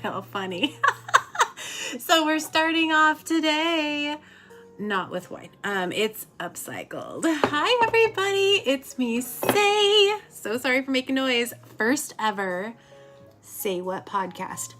How funny. So we're starting off today, not with wine. It's upcycled. Hi, everybody. It's me, Sey. So sorry for making noise. First ever Say What podcast,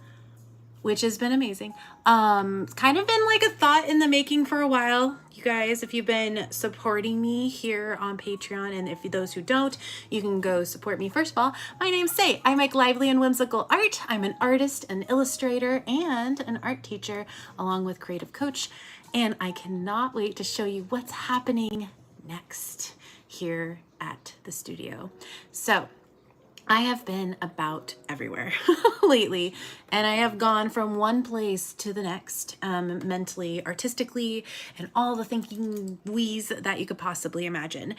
which has been amazing. It's kind of been like a thought in the making for a while. You guys, if you've been supporting me here on Patreon, and if those who don't, you can go support me. First of all, my name's Sey. I make lively and whimsical art. I'm an artist, an illustrator, and an art teacher, along with creative coach. And I cannot wait to show you what's happening next here at the studio. So I have been about everywhere lately, and I have gone from one place to the next, mentally, artistically, and all the thinking wheeze that you could possibly imagine.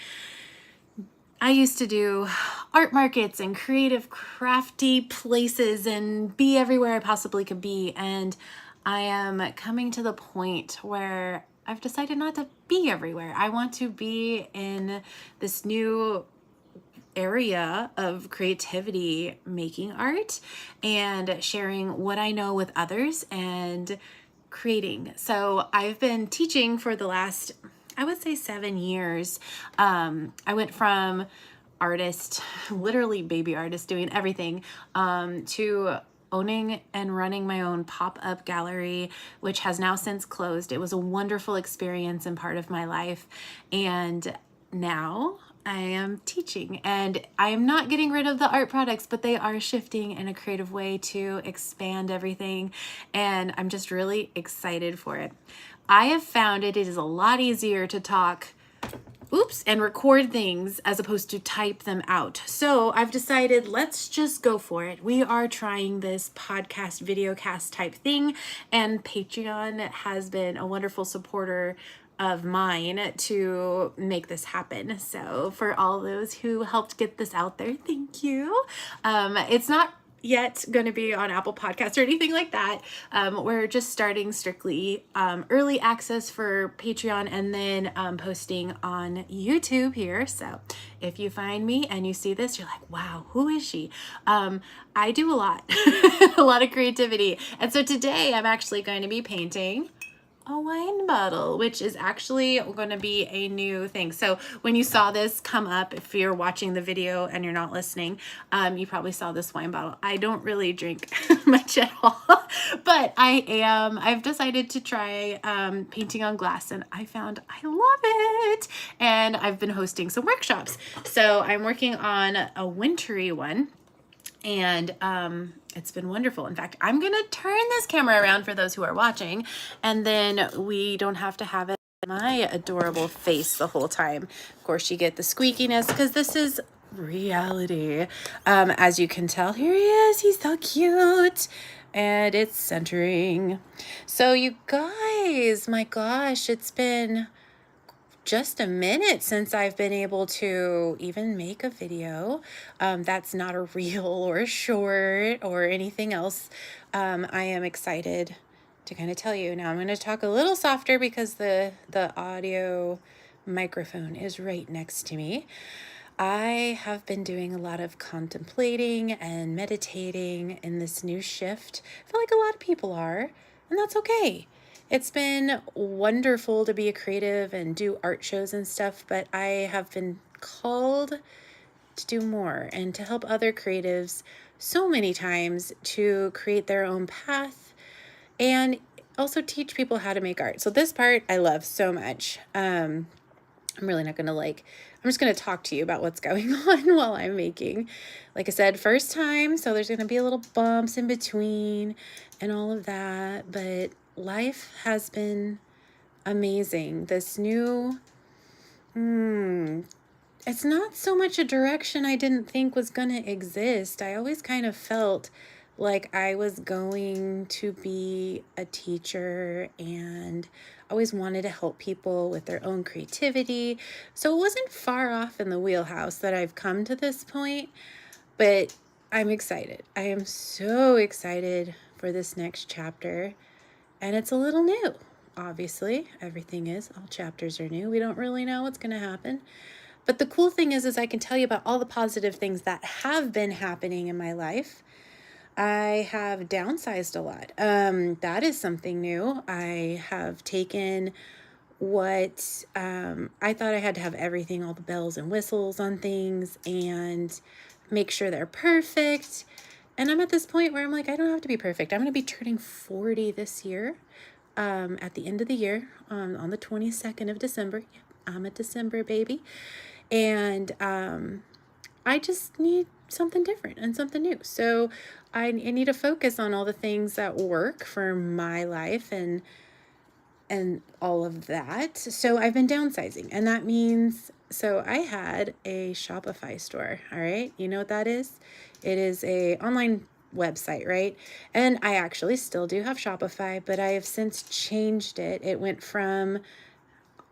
I used to do art markets and creative, crafty places and be everywhere I possibly could be, and I am coming to the point where I've decided not to be everywhere. I want to be in this new area of creativity, making art and sharing what I know with others and creating. So I've been teaching for the last, I would say 7 years. I went from artist, literally baby artist, doing everything, to owning and running my own pop-up gallery, which has now since closed. It was a wonderful experience and part of my life. And now I am teaching, and I am not getting rid of the art products, but they are shifting in a creative way to expand everything. And I'm just really excited for it. I have found it is a lot easier to talk, and record things as opposed to type them out. So I've decided, let's just go for it. We are trying this podcast, videocast type thing, and Patreon has been a wonderful supporter of mine to make this happen. So for all those who helped get this out there, thank you. It's not yet going to be on Apple Podcasts or anything like that. We're just starting strictly early access for Patreon, and then posting on YouTube here. So if you find me and you see this, you're like, wow, who is she? I do a lot, a lot of creativity. And so today I'm actually going to be painting a wine bottle, which is actually going to be a new thing. So when you saw this come up, if you're watching the video and you're not listening, you probably saw this wine bottle. I don't really drink much at all, but I've decided to try painting on glass, and I found I love it. And I've been hosting some workshops. So I'm working on a wintry one, and it's been wonderful. In fact, I'm gonna turn this camera around for those who are watching, and then we don't have to have it my adorable face the whole time. Of course, you get the squeakiness because this is reality. As you can tell, here he is. He's so cute. And it's centering. So you guys, my gosh, it's been just a minute since I've been able to even make a video that's not a reel or a short or anything else. I am excited to kind of tell you. Now I'm going to talk a little softer because the audio microphone is right next to me. I have been doing a lot of contemplating and meditating in this new shift. I feel like a lot of people are, and that's okay. It's been wonderful to be a creative and do art shows and stuff, but I have been called to do more and to help other creatives so many times to create their own path and also teach people how to make art. So this part I love so much. I'm really not going to I'm just going to talk to you about what's going on while I'm making. Like I said, first time, so there's going to be a little bumps in between and all of that, but life has been amazing. This new, it's not so much a direction I didn't think was going to exist. I always kind of felt like I was going to be a teacher and always wanted to help people with their own creativity. So it wasn't far off in the wheelhouse that I've come to this point, but I'm excited. I am so excited for this next chapter. And it's a little new, obviously. Everything is. All chapters are new. We don't really know what's going to happen. But the cool thing is I can tell you about all the positive things that have been happening in my life. I have downsized a lot. That is something new. I have taken what I thought I had to have everything, all the bells and whistles on things, and make sure they're perfect. And I'm at this point where I'm like, I don't have to be perfect. I'm going to be turning 40 this year, at the end of the year, on the 22nd of December. Yep, I'm a December baby. And I just need something different and something new. So I need to focus on all the things that work for my life and all of that. So I've been downsizing, and that means, so I had a Shopify store. All right. You know what that is? It is a online website, right? And I actually still do have Shopify, but I have since changed it. It went from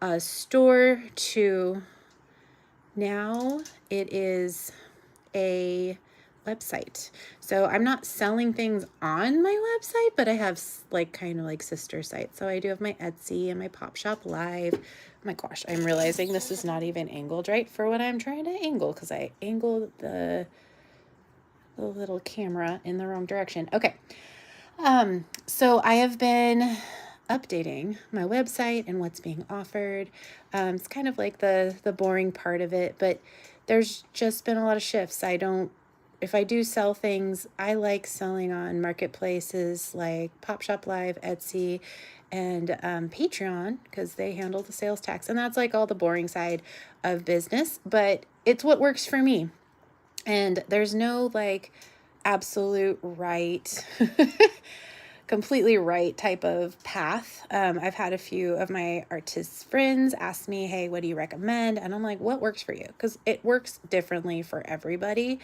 a store to now it is a website. So I'm not selling things on my website, but I have like kind of like sister sites. So I do have my Etsy and my Pop Shop Live. Oh my gosh, I'm realizing this is not even angled right for what I'm trying to angle, because I angled the little camera in the wrong direction. Okay. So I have been updating my website and what's being offered. It's kind of like the boring part of it, but there's just been a lot of shifts. If I do sell things, I like selling on marketplaces like Pop Shop Live, Etsy, and Patreon, because they handle the sales tax. And that's like all the boring side of business, but it's what works for me. And there's no like absolute right, completely right type of path. I've had a few of my artist friends ask me, hey, what do you recommend? And I'm like, what works for you? Because it works differently for everybody.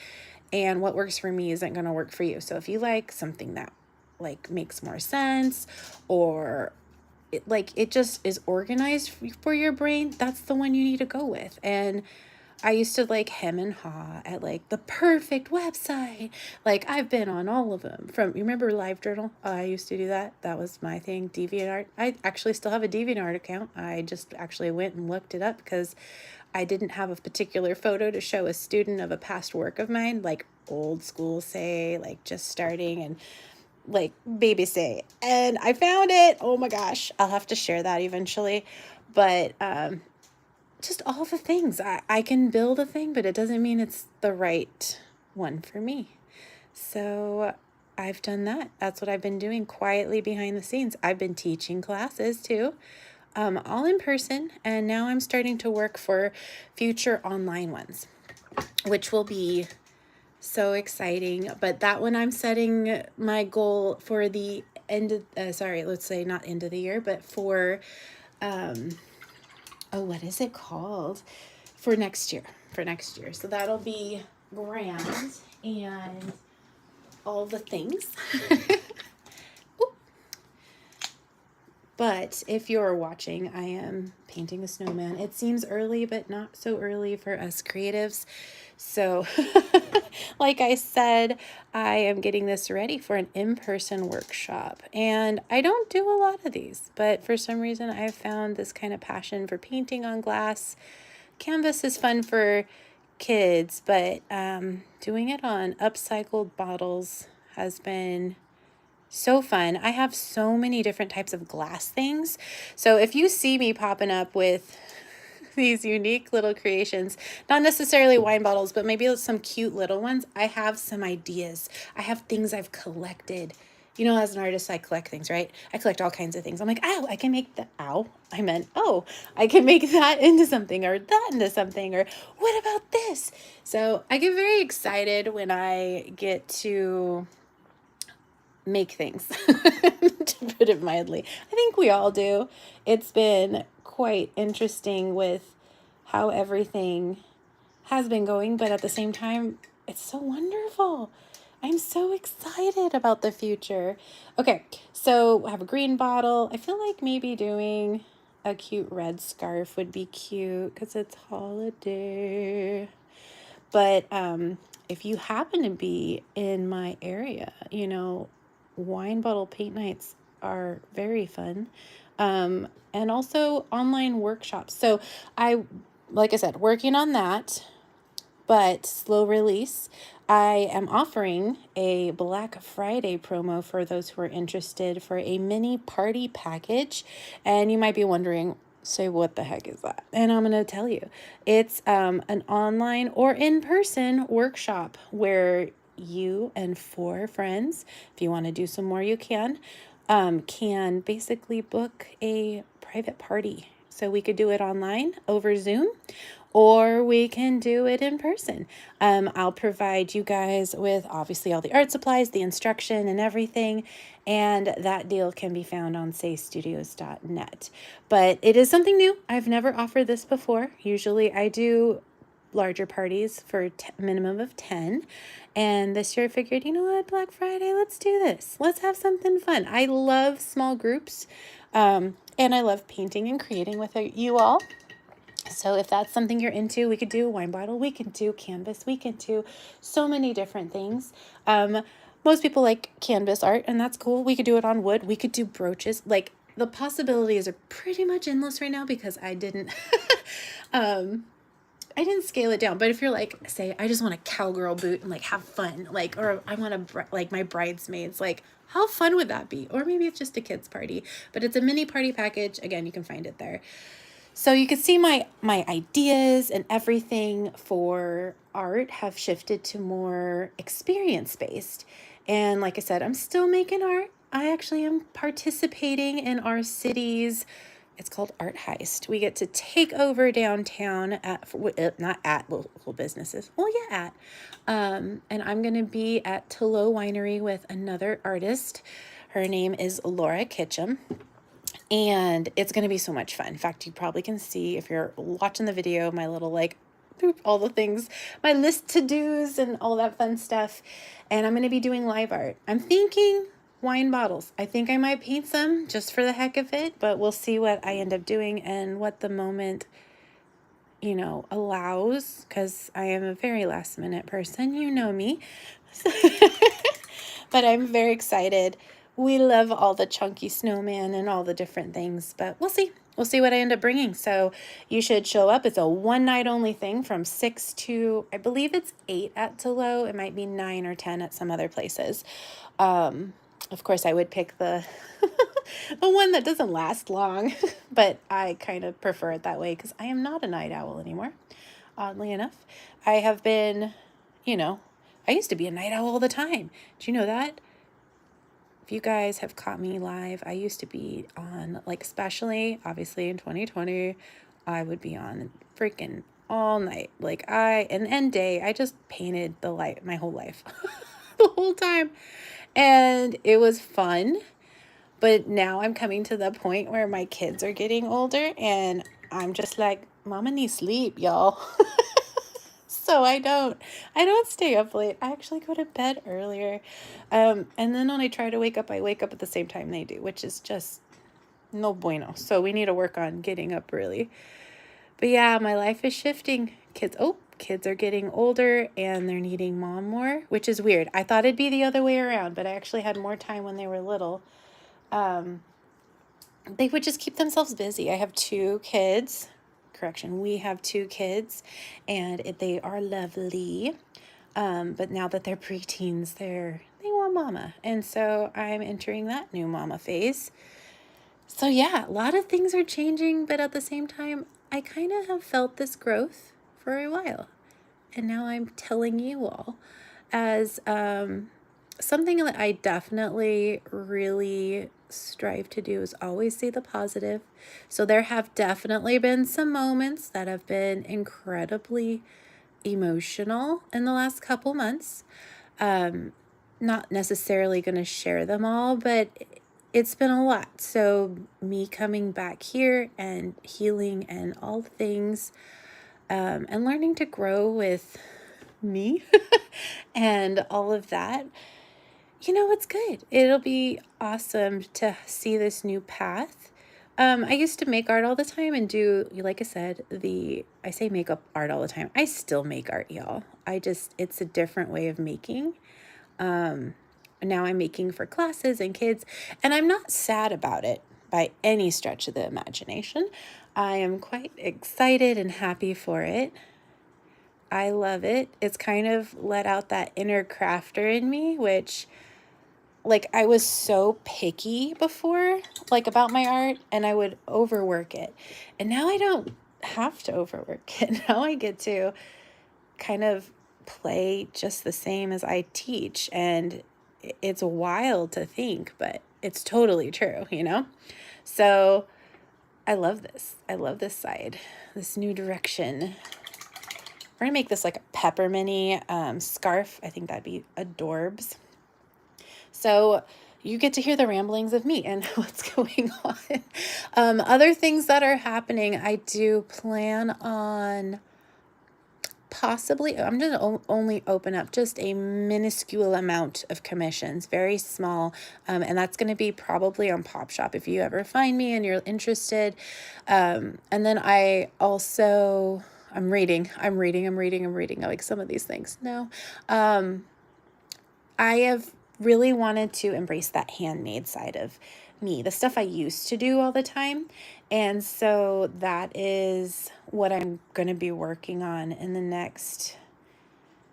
And what works for me isn't going to work for you. So if you like something that like makes more sense, or it just is organized for your brain, that's the one you need to go with. And I used to like hem and haw at like the perfect website. Like I've been on all of them. You remember LiveJournal? I used to do that. That was my thing. DeviantArt. I actually still have a DeviantArt account. I just actually went and looked it up because I didn't have a particular photo to show a student of a past work of mine, like old school Sey, like just starting, and like baby Sey. And I found it. Oh my gosh. I'll have to share that eventually. But just all the things. I can build a thing, but it doesn't mean it's the right one for me. So I've done that. That's what I've been doing quietly behind the scenes. I've been teaching classes too, all in person. And now I'm starting to work for future online ones, which will be so exciting. But that one, I'm setting my goal for the end of, let's say not end of the year, but for, what is it called? For next year. So that'll be grand and all the things. But if you're watching, I am painting a snowman. It seems early, but not so early for us creatives. So like I said, I am getting this ready for an in-person workshop. And I don't do a lot of these, but for some reason I've found this kind of passion for painting on glass. Canvas is fun for kids, but doing it on upcycled bottles has been so fun. I have so many different types of glass things. So if you see me popping up with these unique little creations, not necessarily wine bottles, but maybe some cute little ones, I have some ideas. I have things I've collected. You know, as an artist, I collect things, right? I collect all kinds of things. I'm like, I can make I can make that into something, or that into something, or what about this? So I get very excited when I get to make things, to put it mildly. I think we all do. It's been quite interesting with how everything has been going, but at the same time, it's so wonderful. I'm so excited about the future. Okay, so I have a green bottle. I feel like maybe doing a cute red scarf would be cute because it's holiday. But if you happen to be in my area, wine bottle paint nights are very fun. And also online workshops. So like I said, working on that, but slow release. I am offering a Black Friday promo for those who are interested for a mini party package. And you might be wondering, say, what the heck is that? And I'm going to tell you. It's an online or in-person workshop where you and 4 friends, if you want to do some more, you can basically book a private party. So we could do it online over Zoom, or we can do it in person. I'll provide you guys with obviously all the art supplies, the instruction and everything, and that deal can be found on seystudios.net. But it is something new. I've never offered this before. Usually I do larger parties for a minimum of 10. And this year I figured, you know what, Black Friday, let's do this. Let's have something fun. I love small groups, and I love painting and creating with you all. So if that's something you're into, we could do a wine bottle, we can do canvas, we can do so many different things. Most people like canvas art, and that's cool. We could do it on wood. We could do brooches. Like, the possibilities are pretty much endless right now because I didn't I didn't scale it down. But if you're like, say, I just want a cowgirl boot and like have fun, like, or I want to like my bridesmaids, like, how fun would that be? Or maybe it's just a kid's party, but it's a mini party package. Again, you can find it there. So you can see my ideas and everything for art have shifted to more experience-based. And like I said, I'm still making art. I actually am participating in our city's, it's called Art Heist. We get to take over downtown not at local businesses. Well, yeah, at. And I'm going to be at Tullow Winery with another artist. Her name is Laura Kitchum. And it's going to be so much fun. In fact, you probably can see if you're watching the video, my little all the things, my list to-dos and all that fun stuff. And I'm going to be doing live art. I'm thinking wine bottles. I think I might paint some just for the heck of it, but we'll see what I end up doing and what the moment, allows, because I am a very last minute person. You know me. But I'm very excited. We love all the chunky snowman and all the different things, but we'll see. We'll see what I end up bringing. So you should show up. It's a one night only thing from 6 to, I believe it's 8 at Tullow. It might be 9 or 10 at some other places. Of course, I would pick the the one that doesn't last long, but I kind of prefer it that way because I am not a night owl anymore, oddly enough. I have been, I used to be a night owl all the time. Do you know that? If you guys have caught me live, I used to be on, like, especially, obviously, in 2020, I would be on freaking all night. Like, and day, I just painted the light my whole life, the whole time. And it was fun. But now I'm coming to the point where my kids are getting older, and I'm just like, Mama needs sleep, y'all. So I don't stay up late. I actually go to bed earlier. And then when I try to wake up, I wake up at the same time they do, which is just no bueno. So we need to work on getting up early. But yeah, my life is shifting. Kids are getting older and they're needing mom more, which is weird. I thought it'd be the other way around, but I actually had more time when they were little. They would just keep themselves busy. I have 2 kids. We have 2 kids, and they are lovely. But now that they're preteens, they want mama. And so I'm entering that new mama phase. So yeah, a lot of things are changing, but at the same time, I kind of have felt this growth for a while. And now I'm telling you all as something that I definitely really strive to do is always see the positive. So there have definitely been some moments that have been incredibly emotional in the last couple months. Not necessarily going to share them all, but it's been a lot. So me coming back here and healing and all things, and learning to grow with me and all of that, it's good. It'll be awesome to see this new path. I used to make art all the time and do, like I said, I say makeup art all the time. I still make art, y'all. It's a different way of making. Now I'm making for classes and kids, and I'm not sad about it by any stretch of the imagination. I am quite excited and happy for it. I love it. It's kind of let out that inner crafter in me, which, like, I was so picky before, like, about my art, and I would overwork it. And now I don't have to overwork it. Now I get to kind of play just the same as I teach. And it's wild to think, but it's totally true, you know? So I love this. I love this side, this new direction. We're gonna make this like a peppermint scarf. I think that'd be adorbs. So you get to hear the ramblings of me and what's going on. Other things that are happening, I do plan on possibly, I'm going to only open up just a minuscule amount of commissions, very small. And that's going to be probably on Pop Shop if you ever find me and you're interested. And then I also, I'm reading like some of these things. No. I have really wanted to embrace that handmade side of me, the stuff I used to do all the time. And so that is what I'm going to be working on in the next,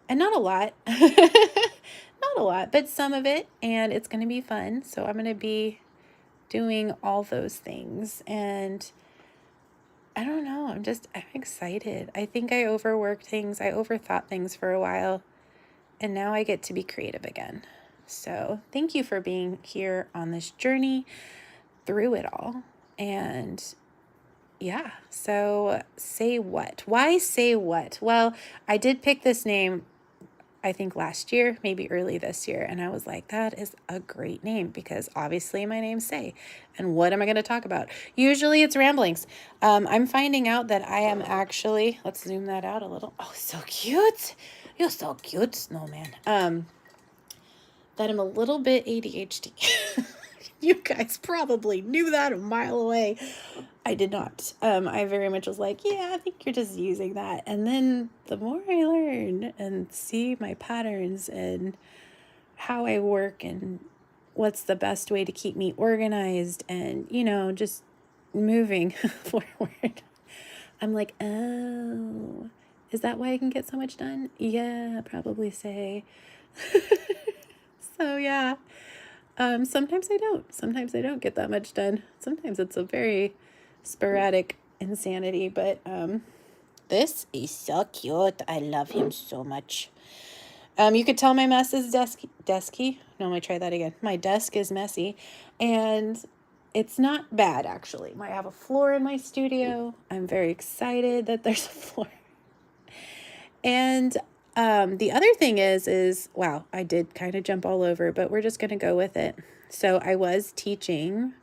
and not a lot, not a lot, but some of it. And it's going to be fun. So I'm going to be doing all those things. And I don't know, I'm excited. I think I overworked things. I overthought things for a while. And now I get to be creative again. So thank you for being here on this journey through it all. And yeah, so Say What? Why Say What? Well, I did pick this name, I think last year, maybe early this year. And I was like, that is a great name because obviously my name's Say. And what am I going to talk about? Usually it's ramblings. I'm finding out that I am actually, let's zoom that out a little. Oh, so cute. You're so cute, snowman. That I'm a little bit ADHD. You guys probably knew that a mile away. I did not. I very much was like, yeah, I think you're just using that. And then the more I learn and see my patterns and how I work and what's the best way to keep me organized and, you know, just moving forward, I'm like, oh, is that why I can get so much done? Yeah, probably Say. So yeah, sometimes I don't. Sometimes I don't get that much done. Sometimes it's a very sporadic insanity, but this is so cute. I love him so much. You could tell my mess is desky. No, let me try that again. My desk is messy, and it's not bad actually. I have a floor in my studio. I'm very excited that there's a floor. And the other thing is, wow, I did kind of jump all over, but we're just going to go with it. So I was teaching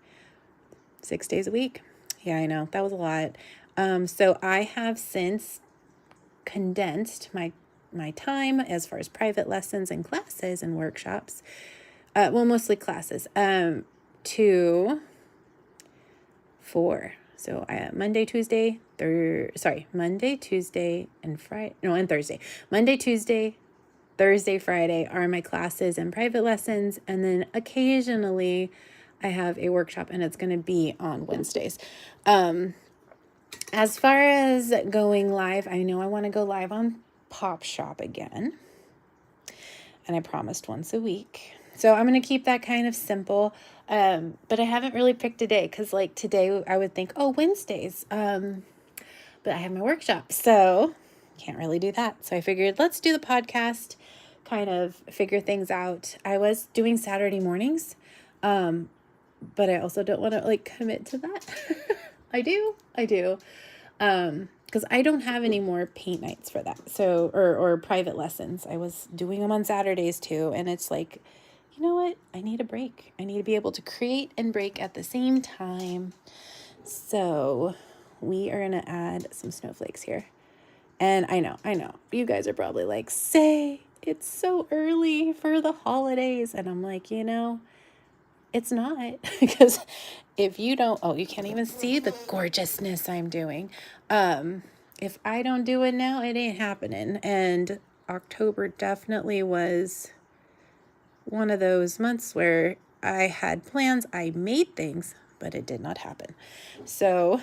6 days a week. Yeah, I know that was a lot. So I have since condensed my time as far as private lessons and classes and workshops. Well, mostly classes, to 4. So Monday, Tuesday, and Friday. No, and Thursday. Monday, Tuesday, Thursday, Friday are my classes and private lessons. And then occasionally I have a workshop and it's going to be on Wednesdays. As far as going live, I know I want to go live on Pop Shop again. And I promised once a week. So I'm going to keep that kind of simple. But I haven't really picked a day because like today I would think, oh, Wednesdays. But I have my workshop, so can't really do that. So I figured let's do the podcast, kind of figure things out. I was doing Saturday mornings, but I also don't want to like commit to that. I do. Because I don't have any more paint nights for that. So, or private lessons. I was doing them on Saturdays too. And it's like, you know what? I need a break. I need to be able to create and break at the same time. So we are going to add some snowflakes here. And I know. You guys are probably like, Say, it's so early for the holidays. And I'm like, you know, it's not. Because if you don't, oh, you can't even see the gorgeousness I'm doing. If I don't do it now, it ain't happening. And October definitely was one of those months where I had plans, I made things, but it did not happen. So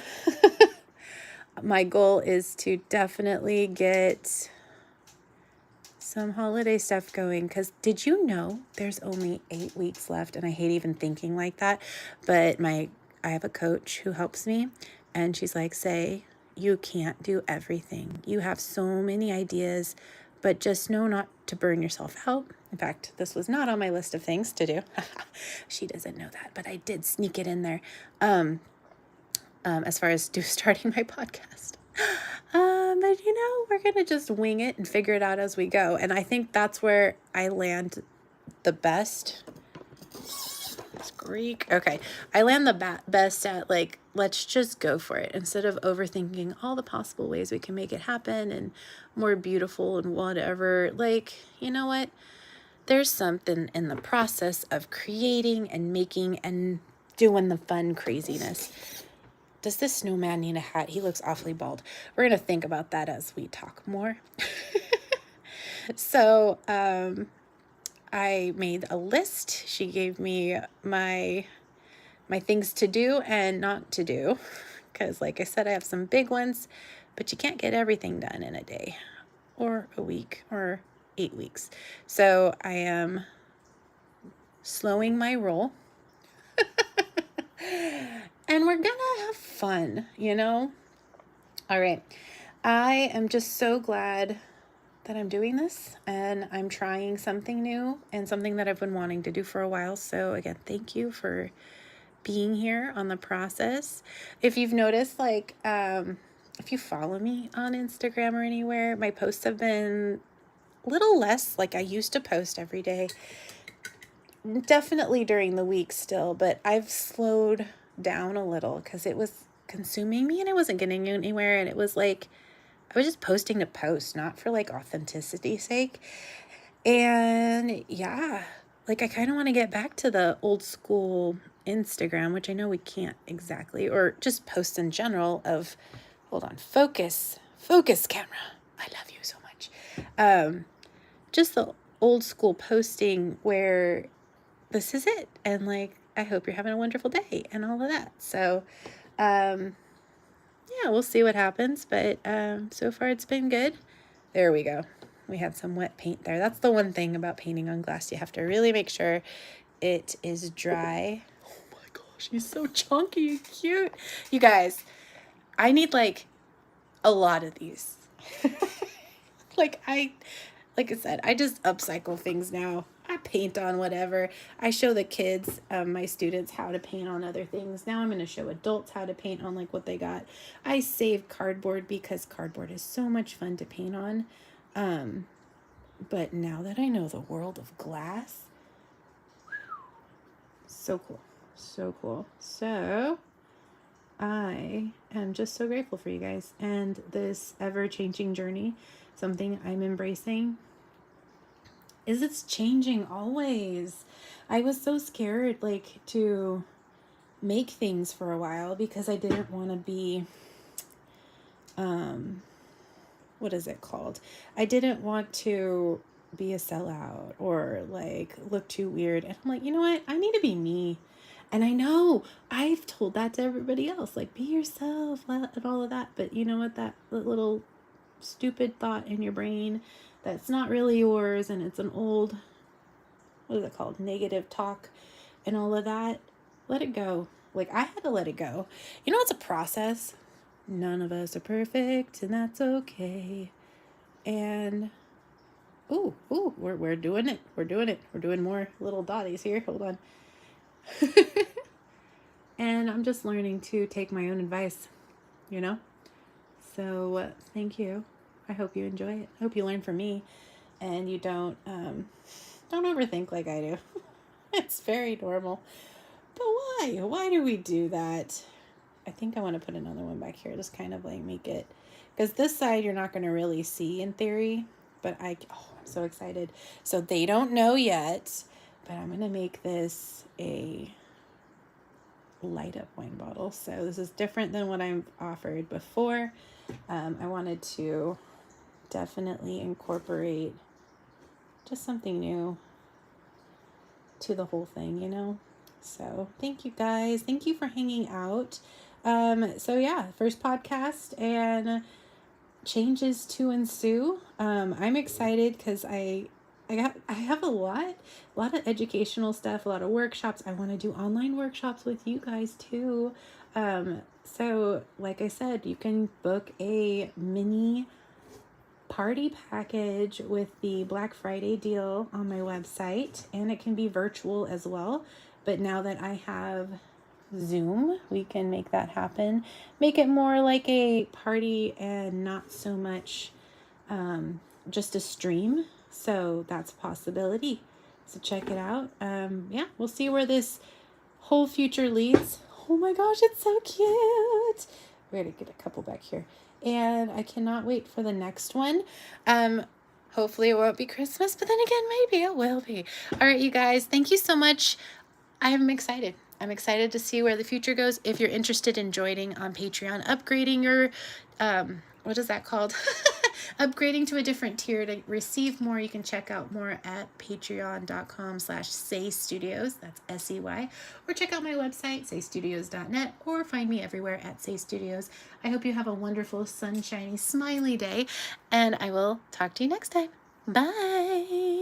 my goal is to definitely get some holiday stuff going, because did you know there's only 8 weeks left? And I hate even thinking like that, but I have a coach who helps me, and she's like, Say, you can't do everything. You have so many ideas, but just know not to burn yourself out. In fact, this was not on my list of things to do. She doesn't know that, but I did sneak it in there. As far as starting my podcast. But we're going to just wing it and figure it out as we go. And I think that's where I land the best. Greek. Okay. I land the best at let's just go for it instead of overthinking all the possible ways we can make it happen and more beautiful and whatever. You know what? There's something in the process of creating and making and doing the fun craziness. Does this snowman need a hat? He looks awfully bald. We're going to think about that as we talk more. So, I made a list. She gave me my things to do and not to do. Because like I said, I have some big ones, but you can't get everything done in a day or a week or 8 weeks. So I am slowing my roll. And we're gonna have fun, All right. I am just so glad that I'm doing this, and I'm trying something new and something that I've been wanting to do for a while. So again, thank you for being here on the process. If you've noticed, if you follow me on Instagram or anywhere, my posts have been a little less. I used to post every day, definitely during the week still, but I've slowed down a little because it was consuming me and I wasn't getting anywhere. And it was I was just posting to post, not for authenticity's sake. And yeah, I kind of want to get back to the old school Instagram, which I know we can't exactly, or just post in general of, hold on, focus camera. I love you so much. Just the old school posting where this is it. And I hope you're having a wonderful day and all of that. So, yeah, we'll see what happens. But so far it's been good. There we go. We had some wet paint there. That's the one thing about painting on glass. You have to really make sure it is dry. Oh my gosh, he's so chunky and cute. You guys, I need a lot of these. Like I said, I just upcycle things now. I paint on whatever. I show the kids, my students, how to paint on other things. Now I'm going to show adults how to paint on what they got. I save cardboard because cardboard is so much fun to paint on. But now that I know the world of glass, so cool. So cool. So I am just so grateful for you guys and this ever-changing journey. Something I'm embracing is it's changing always. I was so scared to make things for a while because I didn't want to be what is it called? I didn't want to be a sellout or look too weird. And I'm you know what? I need to be me. And I know I've told that to everybody else, be yourself and all of that. But you know what? That little stupid thought in your brain that's not really yours, and it's an old, what is it called? Negative talk and all of that. Let it go. I had to let it go. It's a process. None of us are perfect, and that's okay. And we're doing it. We're doing it. We're doing more little dotties here. Hold on. And I'm just learning to take my own advice, So thank you. I hope you enjoy it. I hope you learn from me, and you don't overthink like I do. It's very normal. But why? Why do we do that? I think I want to put another one back here. Just kind of make it, because this side you're not going to really see in theory, but I'm so excited. So they don't know yet, but I'm going to make this a light up wine bottle. So this is different than what I've offered before. I wanted to definitely incorporate just something new to the whole thing, So thank you guys. Thank you for hanging out. So yeah, first podcast, and changes to ensue. I'm excited because I have a lot of educational stuff, a lot of workshops. I want to do online workshops with you guys too. So like I said, you can book a mini party package with the Black Friday deal on my website, and it can be virtual as well. But now that I have Zoom, we can make that happen. Make it more like a party and not so much just a stream. So that's a possibility. So check it out. Yeah, we'll see where this whole future leads. Oh my gosh, it's so cute. We're gonna get a couple back here. And I cannot wait for the next one. Hopefully it won't be Christmas, but then again, maybe it will be. All right, you guys, thank you so much. I'm excited. I'm excited to see where the future goes. If you're interested in joining on Patreon, upgrading your, what is that called? Upgrading to a different tier to receive more, you can check out more at patreon.com/Sey Studios. That's SEY. Or check out my website, seystudios.net, or find me everywhere at Sey Studios. I hope you have a wonderful, sunshiny, smiley day, and I will talk to you next time. Bye.